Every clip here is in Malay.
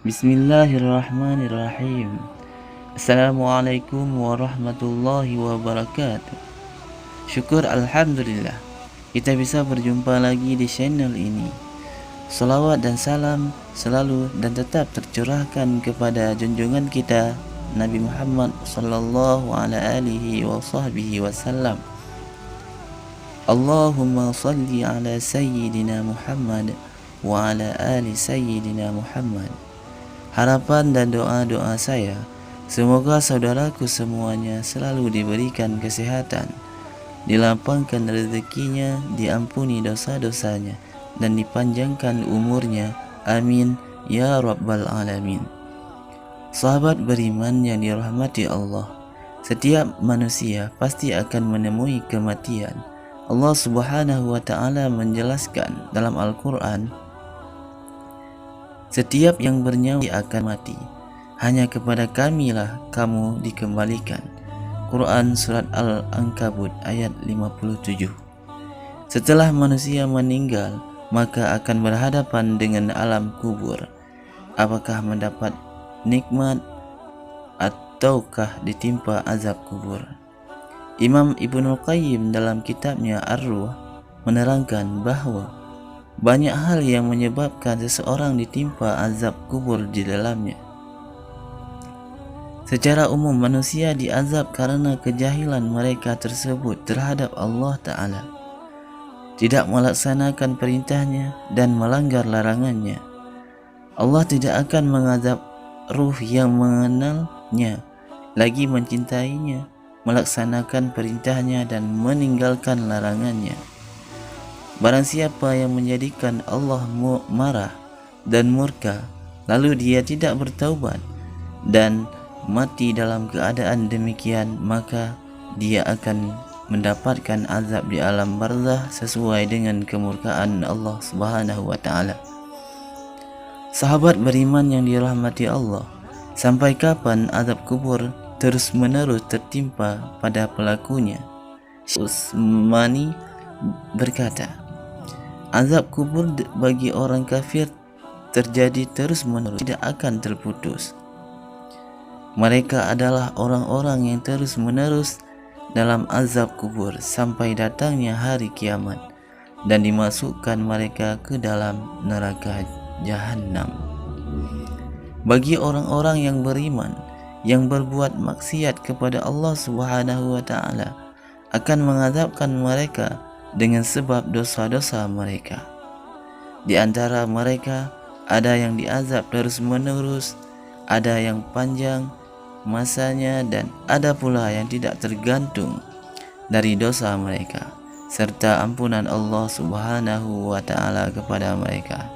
Bismillahirrahmanirrahim. Assalamualaikum warahmatullahi wabarakatuh. Syukur Alhamdulillah kita bisa berjumpa lagi di channel ini. Salawat dan salam selalu dan tetap tercurahkan kepada junjungan kita Nabi Muhammad sallallahu alaihi wasallam. Allahumma salli ala sayyidina Muhammad wa ala ali sayyidina Muhammad. Harapan dan doa-doa saya, semoga saudaraku semuanya selalu diberikan kesehatan, dilapangkan rezekinya, diampuni dosa-dosanya, dan dipanjangkan umurnya. Amin ya rabbal alamin. Sahabat beriman yang dirahmati Allah, setiap manusia pasti akan menemui kematian. Allah Subhanahu wa ta'ala menjelaskan dalam Al-Quran, setiap yang bernyawa akan mati, hanya kepada Kamilah kamu dikembalikan. Quran Surat Al-Ankabut ayat 57. Setelah manusia meninggal, maka akan berhadapan dengan alam kubur. Apakah mendapat nikmat ataukah ditimpa azab kubur? Imam Ibnul Qayyim dalam kitabnya Ar-Ruh menerangkan bahwa banyak hal yang menyebabkan seseorang ditimpa azab kubur di dalamnya. Secara umum manusia diazab karena kejahilan mereka tersebut terhadap Allah Ta'ala, tidak melaksanakan perintahnya dan melanggar larangannya. Allah tidak akan mengazab ruh yang mengenalnya, lagi mencintainya, melaksanakan perintahnya dan meninggalkan larangannya. Barang siapa yang menjadikan Allah marah dan murka, lalu dia tidak bertaubat dan mati dalam keadaan demikian, maka dia akan mendapatkan azab di alam barzah sesuai dengan kemurkaan Allah Subhanahu wa ta'ala. Sahabat beriman yang dirahmati Allah, sampai kapan azab kubur terus menerus tertimpa pada pelakunya? Utsmani berkata, azab kubur bagi orang kafir terjadi terus menerus, tidak akan terputus. Mereka adalah orang-orang yang terus menerus dalam azab kubur sampai datangnya hari kiamat dan dimasukkan mereka ke dalam neraka Jahannam. Bagi orang-orang yang beriman yang berbuat maksiat kepada Allah Subhanahu wa ta'ala, akan mengazabkan mereka dengan sebab dosa-dosa mereka. Di antara mereka ada yang diazab terus menerus, ada yang panjang masanya, dan ada pula yang tidak tergantung dari dosa mereka serta ampunan Allah Subhanahu wa ta'ala kepada mereka.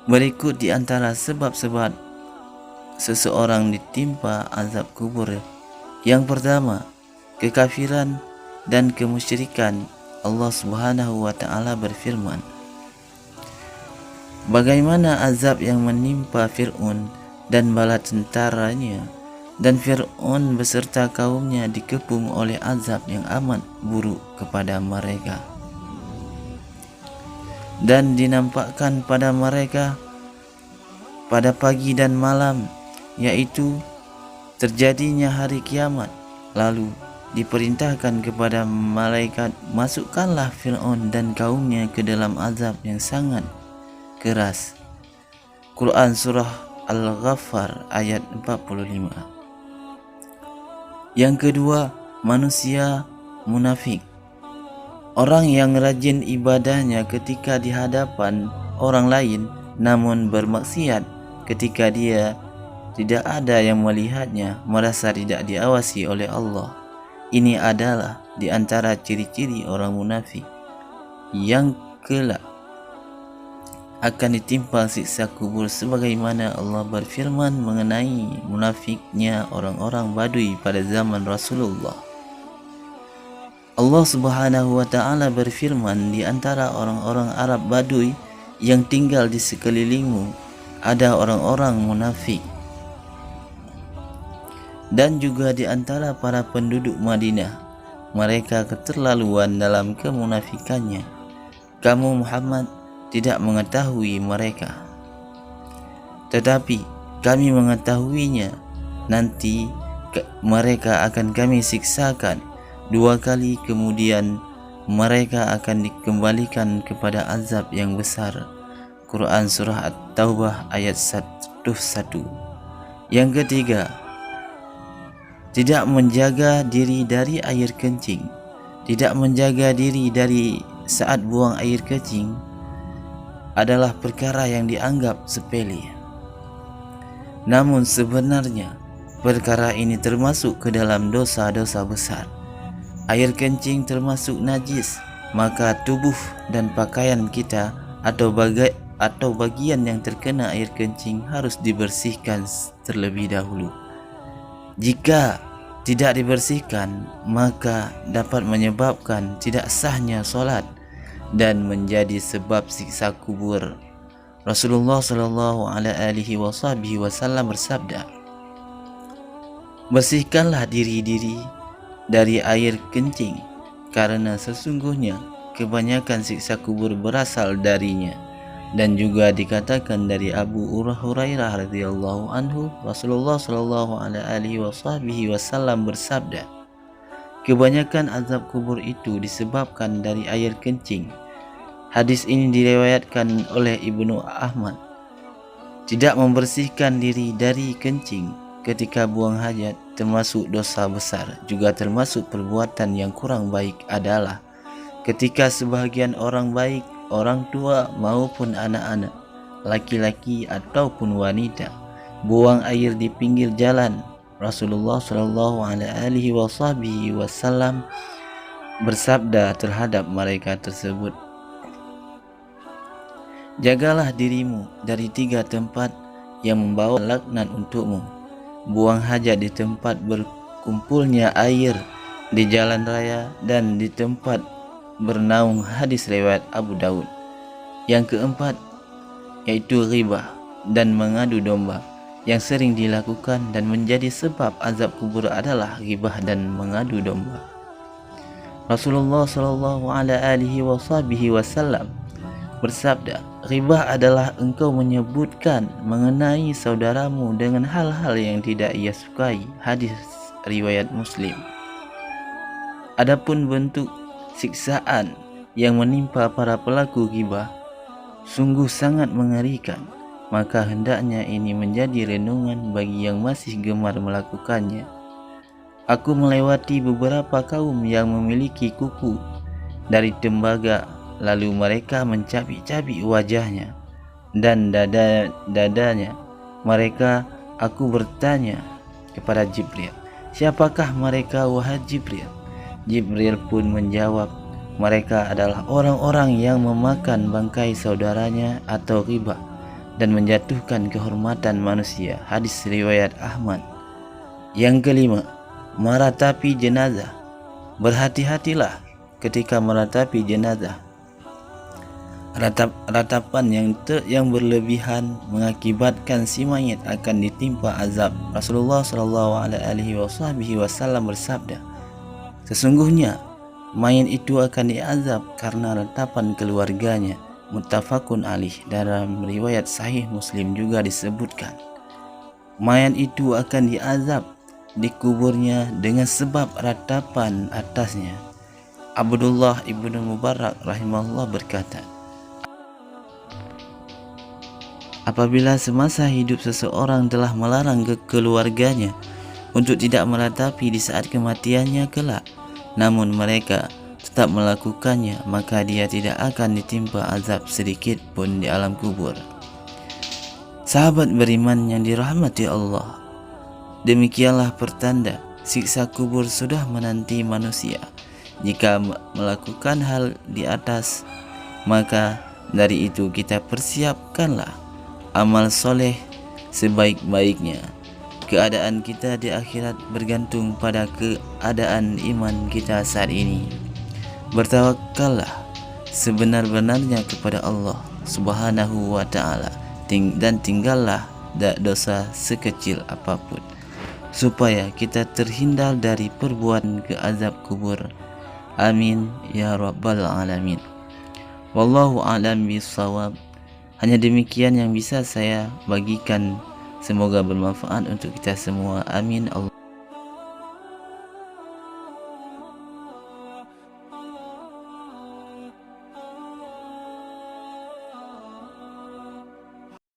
Berikut di antara sebab-sebab seseorang ditimpa azab kubur. Yang pertama, kekafiran dan kemusyrikan. Allah Subhanahu wa ta'ala berfirman, bagaimana azab yang menimpa Fir'aun dan bala tentaranya, dan Fir'aun beserta kaumnya dikepung oleh azab yang amat buruk kepada mereka, dan dinampakkan pada mereka pada pagi dan malam, yaitu terjadinya hari kiamat. Lalu diperintahkan kepada malaikat, masukkanlah Fir'aun dan kaumnya ke dalam azab yang sangat keras. Quran Surah Al-Ghaffar ayat 45. Yang kedua, manusia munafik. Orang yang rajin ibadahnya ketika di hadapan orang lain, namun bermaksiat ketika dia tidak ada yang melihatnya, merasa tidak diawasi oleh Allah. Ini adalah di antara ciri-ciri orang munafik yang kelak akan ditimpa siksa kubur, sebagaimana Allah berfirman mengenai munafiknya orang-orang Badui pada zaman Rasulullah. Allah Subhanahu wa ta'ala berfirman, di antara orang-orang Arab Badui yang tinggal di sekelilingmu ada orang-orang munafik, dan juga di antara para penduduk Madinah mereka keterlaluan dalam kemunafikannya. Kamu Muhammad tidak mengetahui mereka. tetapi kami mengetahuinya, nanti mereka akan kami siksakan 2 kali, kemudian mereka akan dikembalikan kepada azab yang besar. Quran Surah At-Taubah ayat 1. Yang ketiga, tidak menjaga diri dari air kencing. Tidak menjaga diri dari saat buang air kencing adalah perkara yang dianggap sepele. Namun sebenarnya perkara ini termasuk ke dalam dosa-dosa besar. Air kencing termasuk najis, maka tubuh dan pakaian kita atau bagian yang terkena air kencing harus dibersihkan terlebih dahulu. Jika tidak dibersihkan, maka dapat menyebabkan tidak sahnya solat dan menjadi sebab siksa kubur. Rasulullah sallallahu alaihi wasallam bersabda, "Bersihkanlah diri dari air kencing, karena sesungguhnya kebanyakan siksa kubur berasal darinya." Dan juga dikatakan dari Abu Hurairah radhiyallahu anhu, Rasulullah sallallahu alaihi wasallam bersabda, "Kebanyakan azab kubur itu disebabkan dari air kencing." Hadis ini diriwayatkan oleh Ibnu Ahmad. Tidak membersihkan diri dari kencing ketika buang hajat termasuk dosa besar. Juga termasuk perbuatan yang kurang baik adalah ketika sebahagian orang baik, orang tua maupun anak-anak, laki-laki ataupun wanita, buang air di pinggir jalan. Rasulullah sallallahu alaihi wasallam bersabda terhadap mereka tersebut, "Jagalah dirimu dari 3 tempat yang membawa laknat untukmu: buang hajat di tempat berkumpulnya air, di jalan raya, dan di tempat bernaung." Hadis riwayat Abu Daud. Yang keempat yaitu ghibah dan mengadu domba. Yang sering dilakukan dan menjadi sebab azab kubur adalah ghibah dan mengadu domba. Rasulullah sallallahu alaihi wasallam bersabda, "Ghibah adalah engkau menyebutkan mengenai saudaramu dengan hal-hal yang tidak ia sukai." Hadis riwayat Muslim. Adapun bentuk siksaan yang menimpa para pelaku ghibah sungguh sangat mengerikan, maka hendaknya ini menjadi renungan bagi yang masih gemar melakukannya. Aku melewati beberapa kaum yang memiliki kuku dari tembaga, lalu mereka mencabik-cabik wajahnya dan dadanya mereka. Aku bertanya kepada Jibril, "Siapakah mereka, wahai Jibril?" Jibril pun menjawab, "Mereka adalah orang-orang yang memakan bangkai saudaranya atau ghibah dan menjatuhkan kehormatan manusia." Hadis riwayat Ahmad. Yang kelima, meratapi jenazah. Berhati-hatilah ketika meratapi jenazah. Ratapan yang berlebihan mengakibatkan si mayit akan ditimpa azab. Rasulullah sallallahu alaihi wasallam bersabda, "Sesungguhnya mayit itu akan diazab karena ratapan keluarganya." Muttafaqun alaih. Dalam riwayat sahih Muslim juga disebutkan, mayat itu akan diazab di kuburnya dengan sebab ratapan atasnya. Abdullah ibnu Mubarak rahimahullah berkata, apabila semasa hidup seseorang telah melarang keluarganya untuk tidak meratapi di saat kematiannya kelak, namun mereka tetap melakukannya, maka dia tidak akan ditimpa azab sedikit pun di alam kubur. Sahabat beriman yang dirahmati Allah, demikianlah pertanda siksa kubur sudah menanti manusia. Jika melakukan hal di atas, maka dari itu kita persiapkanlah amal soleh sebaik-baiknya. Keadaan kita di akhirat bergantung pada keadaan iman kita saat ini. Bertawakallah sebenar-benarnya kepada Allah Subhanahu wa ta'ala, dan tinggallah dosa sekecil apapun, supaya kita terhindar dari perbuatan ke azab kubur. Amin ya rabbal alamin. Wallahu a'lam bishawab. Hanya demikian yang bisa saya bagikan. Semoga bermanfaat untuk kita semua. Amin.